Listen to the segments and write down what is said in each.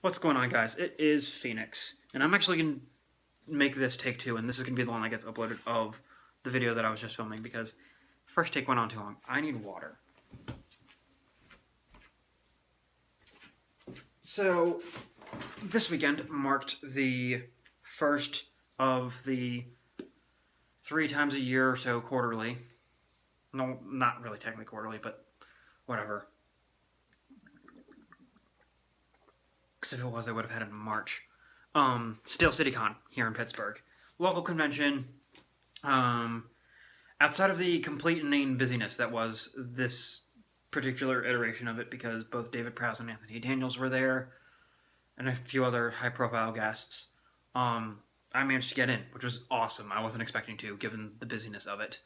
What's going on, guys? It is Phoenix, and I'm actually going to make this take two, and this is going to be the one that gets uploaded of the video that I was just filming, because first take went on too long. I need water. So, this weekend marked the first of the 3 times a year or so quarterly. No, not really technically quarterly, but whatever. Because if it was, I would have had it in March. Steel City Con here in Pittsburgh. Local convention. Outside of the complete inane busyness that was this particular iteration of it, because both David Prowse and Anthony Daniels were there, and a few other high-profile guests, I managed to get in, which was awesome. I wasn't expecting to, given the busyness of it.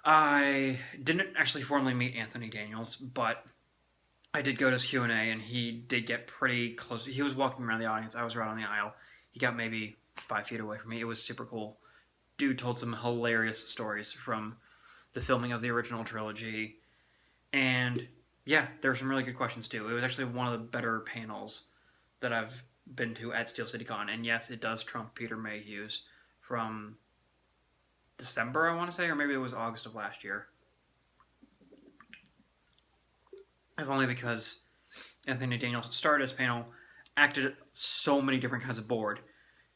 I didn't actually formally meet Anthony Daniels, but I did go to his Q&A, and he did get pretty close. He was walking around the audience. I was right on the aisle. He got maybe 5 feet away from me. It was super cool. Dude told some hilarious stories from the filming of the original trilogy. And, yeah, there were some really good questions, too. It was actually one of the better panels that I've been to at Steel City Con. And, yes, it does trump Peter Mayhew's from December, I want to say, or maybe it was August of last year. If only because Anthony Daniels started his panel, acted so many different kinds of bored,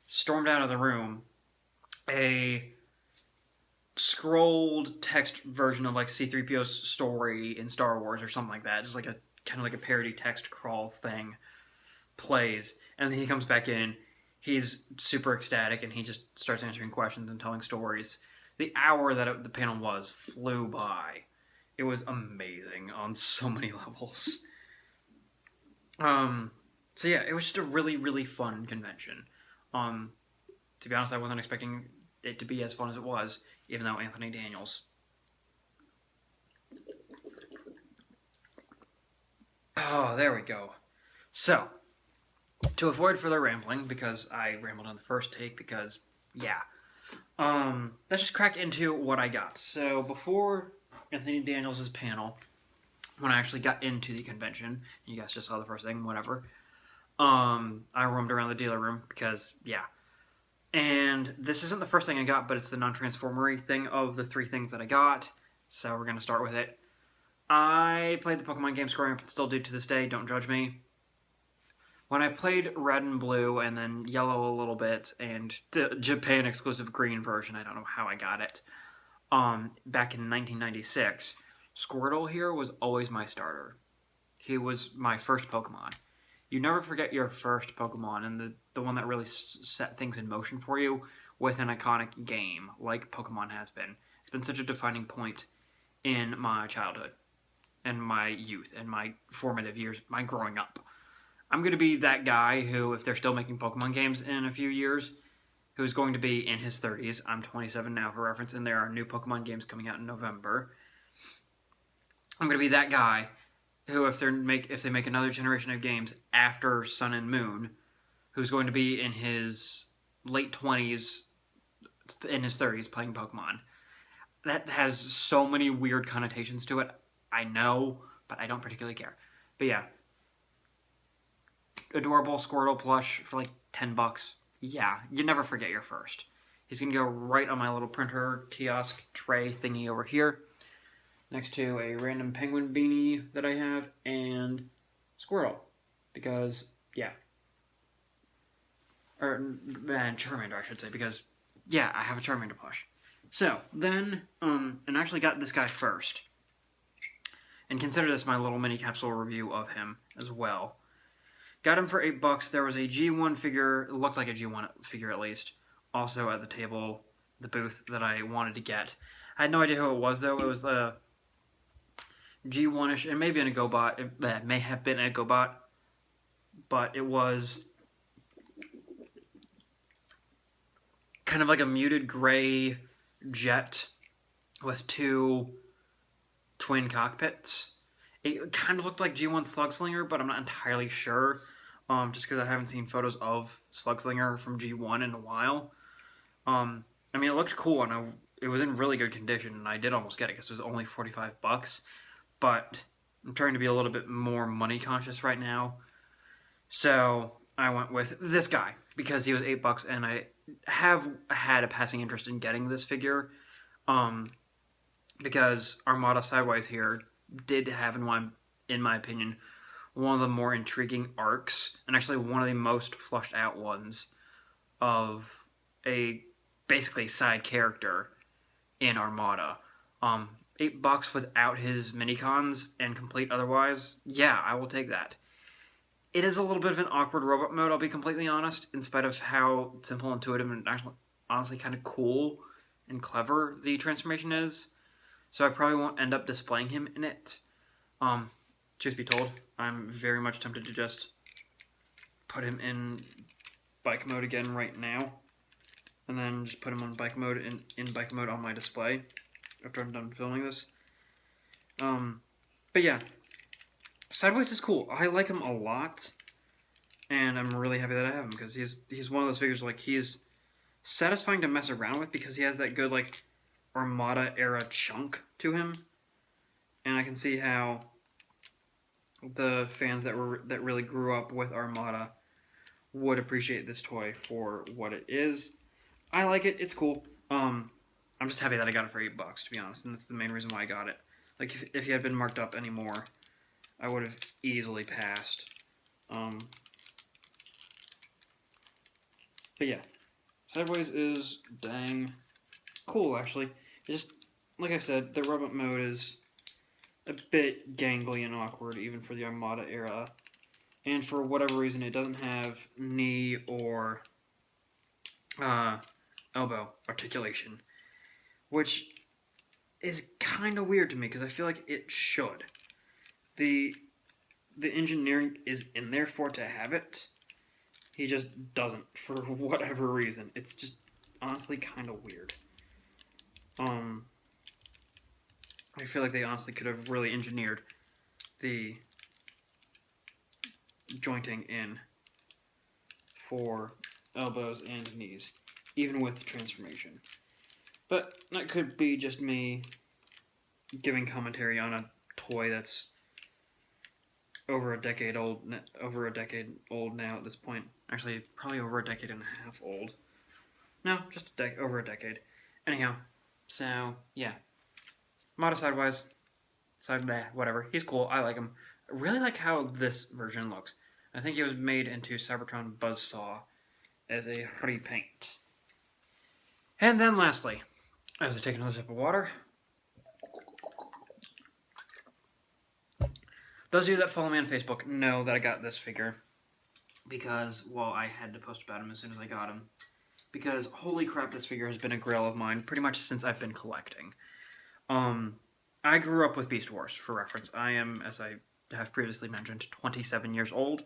stormed out of the room, a scrolled text version of like C-3PO's story in Star Wars or something like that, just like a kind of like a parody text crawl thing, plays, and then he comes back in. He's super ecstatic, and he just starts answering questions and telling stories. The hour that the panel was flew by. It was amazing on so many levels. So yeah, it was just a really, really fun convention. To be honest, I wasn't expecting it to be as fun as it was, even though Anthony Daniels. Oh, there we go. So, to avoid further rambling, because I rambled on the first take, because, yeah. Let's just crack into what I got. So, before Anthony Daniels' panel, when I actually got into the convention, you guys just saw the first thing, whatever, I roamed around the dealer room, because, yeah. And this isn't the first thing I got, but it's the non-transformery thing of the 3 things that I got, so we're going to start with it. I played the Pokemon games growing up and still do to this day, don't judge me. When I played Red and Blue, and then Yellow a little bit, and the Japan-exclusive Green version, I don't know how I got it, back in 1996, Squirtle here was always my starter. He was my first Pokemon. You never forget your first Pokemon, and the one that really set things in motion for you with an iconic game, like Pokemon has been. It's been such a defining point in my childhood, and my youth, and my formative years, my growing up. I'm going to be that guy who, if they're still making Pokemon games in a few years, who's going to be in his 30s. I'm 27 now, for reference, and there are new Pokemon games coming out in November. I'm going to be that guy who, if they make another generation of games after Sun and Moon, who's going to be in his late 20s, in his 30s, playing Pokemon. That has so many weird connotations to it. I know, but I don't particularly care. But yeah. Adorable Squirtle plush for like $10. Yeah, you never forget your first. He's going to go right on my little printer kiosk tray thingy over here, next to a random penguin beanie that I have, and Squirtle, because, yeah. And Charmander, I should say, because, yeah, I have a Charmander plush. So, then, and I actually got this guy first, and consider this my little mini capsule review of him as well. Got him for $8. There was a G1 figure, it looked like a G1 figure at least, also at the table, the booth that I wanted to get. I had no idea who it was, though. It was a G1-ish, it may be a GoBot, it may have been a GoBot, but it was kind of like a muted gray jet with 2 twin cockpits. It kind of looked like G1 Slugslinger, but I'm not entirely sure, just because I haven't seen photos of Slugslinger from G1 in a while. I mean, it looked cool, and it was in really good condition, and I did almost get it, because it was only $45, but I'm trying to be a little bit more money conscious right now, So I went with this guy because he was $8, and I have had a passing interest in getting this figure. Um, because Armada Sideways here did have, in my opinion, one of the more intriguing arcs, and actually one of the most flushed out ones of a basically side character in Armada. Um, $8 without his minicons and complete otherwise, yeah, I will take that. It is a little bit of an awkward robot mode, I'll be completely honest, in spite of how simple, intuitive, and actually, honestly, kind of cool and clever the transformation is. So I probably won't end up displaying him in it. Um, Truth be told, I'm very much tempted to just put him in bike mode again right now, and then just put him on bike mode in bike mode on my display after I'm done filming this. But yeah, Sideways is cool. I like him a lot, and I'm really happy that I have him because he's one of those figures like he's satisfying to mess around with because he has that good like Armada era chunk to him, and I can see how the fans that really grew up with Armada would appreciate this toy for what it is. I like it. It's cool. I'm just happy that I got it for $8, to be honest, and that's the main reason why I got it. Like, if he had been marked up anymore, I would have easily passed. But yeah, Sideways is dang cool, actually. Just, like I said, the robot mode is a bit gangly and awkward, even for the Armada era. And for whatever reason, it doesn't have knee or elbow articulation, which is kind of weird to me because I feel like it should. The engineering is in there for it to have it. He just doesn't for whatever reason. It's just honestly kind of weird. I feel like they honestly could have really engineered the jointing in for elbows and knees, even with the transformation. But that could be just me giving commentary on a toy that's over a decade old now at this point. Actually, probably over a decade and a half old. No, just over a decade. Anyhow, so yeah, Mata Sidewise, whatever. He's cool. I like him. I really like how this version looks. I think it was made into Cybertron Buzzsaw as a hoodie paint. And then lastly, as I take another sip of water, those of you that follow me on Facebook know that I got this figure because, well, I had to post about him as soon as I got him. Because, holy crap, this figure has been a grail of mine pretty much since I've been collecting. I grew up with Beast Wars, for reference. I am, as I have previously mentioned, 27 years old.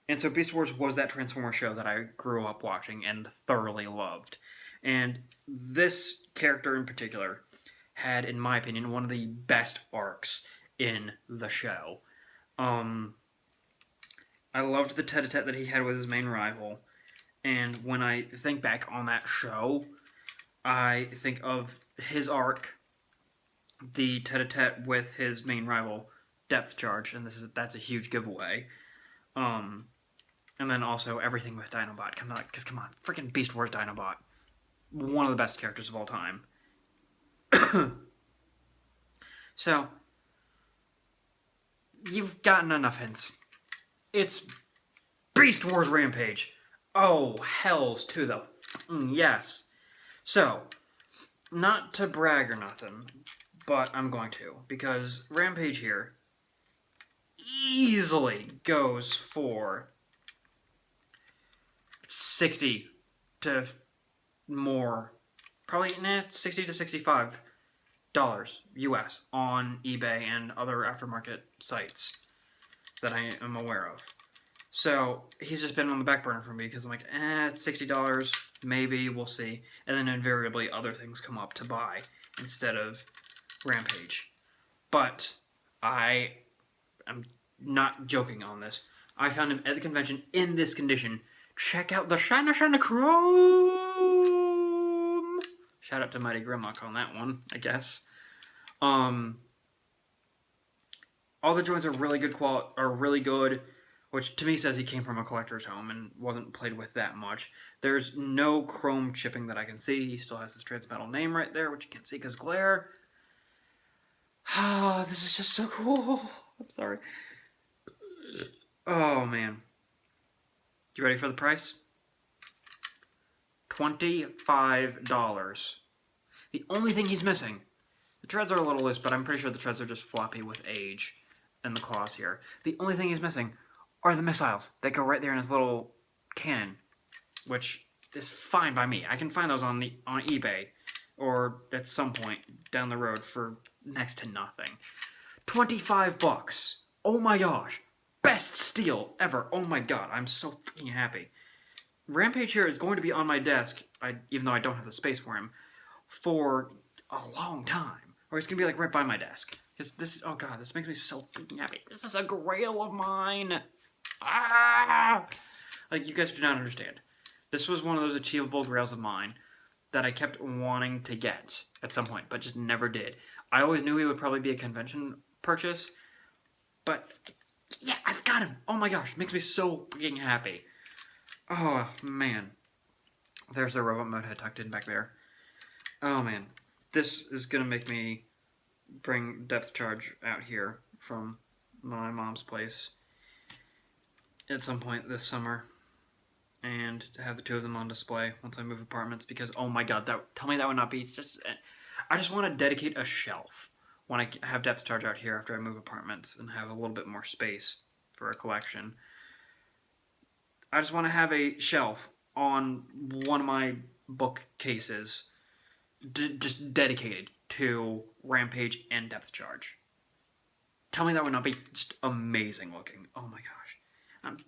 And so Beast Wars was that Transformers show that I grew up watching and thoroughly loved. And this character in particular had, in my opinion, one of the best arcs in the show. I loved the tete-a-tete that he had with his main rival. And when I think back on that show, I think of his arc, the tete-a-tete with his main rival, Depth Charge, and that's a huge giveaway. And then also everything with Dinobot. Come on, freaking Beast Wars Dinobot, one of the best characters of all time. So, you've gotten enough hints. It's Beast Wars Rampage. Oh, hells to the yes. So, not to brag or nothing, but I'm going to, because Rampage here easily goes for 60 to more, probably 60 to $65 US on eBay and other aftermarket sites that I am aware of. So he's just been on the back burner for me because I'm like, it's $60, maybe, we'll see. And then invariably other things come up to buy instead of Rampage. But I am not joking on this. I found him at the convention in this condition. Check out the Shina Chrome! Shout out to Mighty Grimlock on that one, I guess. All the joints are really good which to me says he came from a collector's home and wasn't played with that much. There's no chrome chipping that I can see. He still has his transmetal name right there, which you can't see because glare. Ah, this is just so cool. I'm sorry. Oh, man. You ready for the price? $25. The only thing he's missing, the treads are a little loose, but I'm pretty sure the treads are just floppy with age and the claws here. The only thing he's missing are the missiles that go right there in his little cannon, which is fine by me. I can find those on eBay or at some point down the road for next to nothing. $25. Oh my gosh. Best steal ever. Oh my god, I'm so freaking happy. Rampage here is going to be on my desk, even though I don't have the space for him, for a long time. Or he's going to be like right by my desk. Oh god, this makes me so freaking happy. This is a grail of mine. Ah! Like, you guys do not understand. This was one of those achievable grails of mine that I kept wanting to get at some point, but just never did. I always knew he would probably be a convention purchase, but yeah, I've got him. Oh my gosh, makes me so freaking happy. Oh, man. There's the robot mode head tucked in back there. Oh, man. This is going to make me bring Depth Charge out here from my mom's place at some point this summer. And to have the two of them on display once I move apartments. Because, oh my god, tell me that would not be... I just want to dedicate a shelf when I have Depth Charge out here after I move apartments and have a little bit more space for a collection. I just want to have a shelf on one of my bookcases just dedicated to Rampage and Depth Charge. Tell me that would not be just amazing looking. Oh my gosh.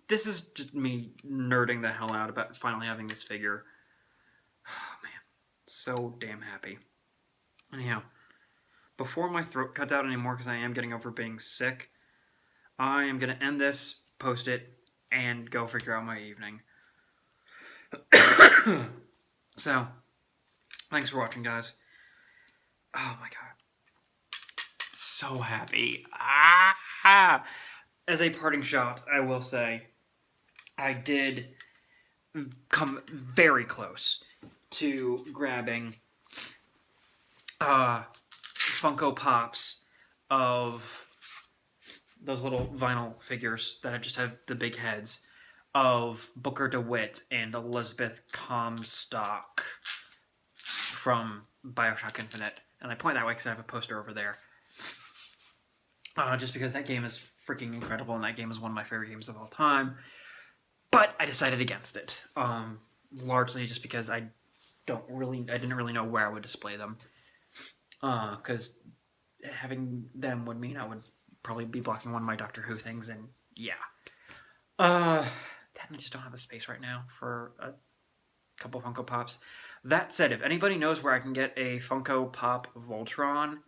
This is just me nerding the hell out about finally having this figure. Oh man. So damn happy. Anyhow, before my throat cuts out anymore because I am getting over being sick, I am going to end this, post it, and go figure out my evening. So, thanks for watching, guys. Oh my god. So happy. As a parting shot, I will say, I did come very close to grabbing Funko Pops of those little vinyl figures that just have the big heads of Booker DeWitt and Elizabeth Comstock from Bioshock Infinite. And I point that way because I have a poster over there. Just because that game is freaking incredible, and that game is one of my favorite games of all time. But I decided against it. Largely just because I didn't really know where I would display them. Because having them would mean I would probably be blocking one of my Doctor Who things, and yeah. I just don't have the space right now for a couple Funko Pops. That said, if anybody knows where I can get a Funko Pop Voltron,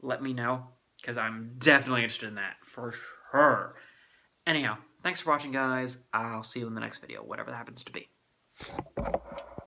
let me know, because I'm definitely interested in that, for sure. Anyhow, thanks for watching, guys. I'll see you in the next video, whatever that happens to be.